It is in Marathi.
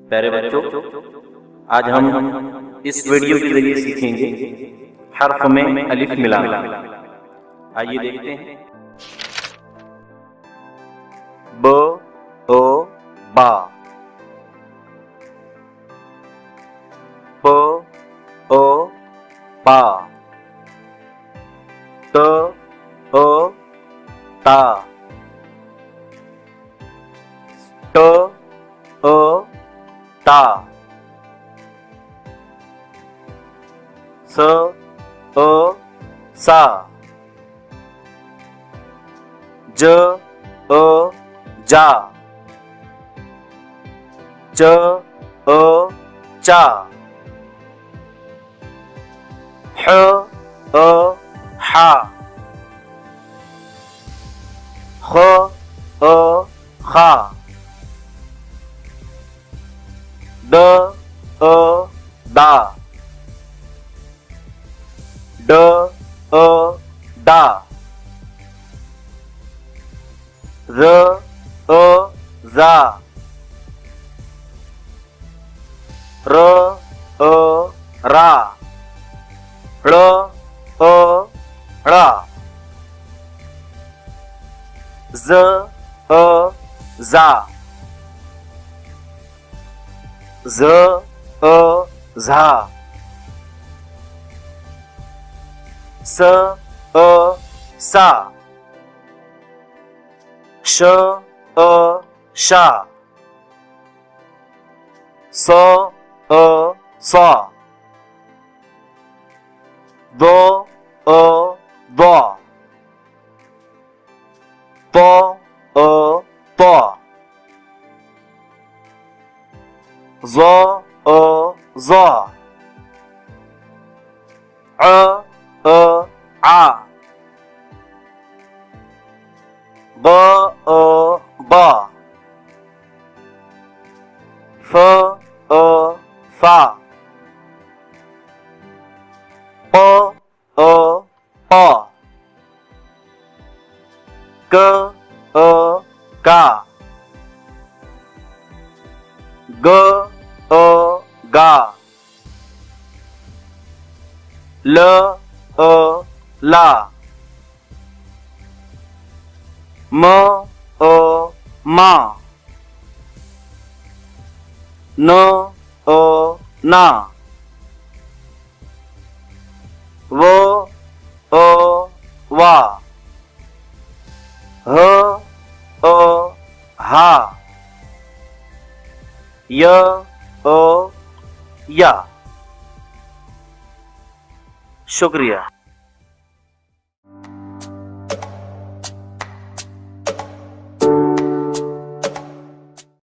प्यारे बच्चों, आज हम इस वीडियो के जरिए सीखेंगे हर्फ में अलिफ मिलाना। आइए देखते हैं। ब ओ बा, प ओ पा, त ओ ता, ट ओ ता, स ओ सा, ज ओ जा, च ओ चा, ह ओ हा, ख ओ खा, द ओ दा, ड ओ डा, र ओ जा, र ओ रा, ळ ओ ळा, ज ओ जा, ज ओ झा, स ओ सा, श ओ शा, स ओ सा, द ओ दा, प ओ पा, ज ओ जा, ع ओ आ, ब ओ बा, फ ओ फा, प ओ पा, क ओ का, ग ओ गा, ल ओ ला, म ओ मा, न ओ ना, व ओ वा, ह ओ हा, य ओ या। शुक्रिया।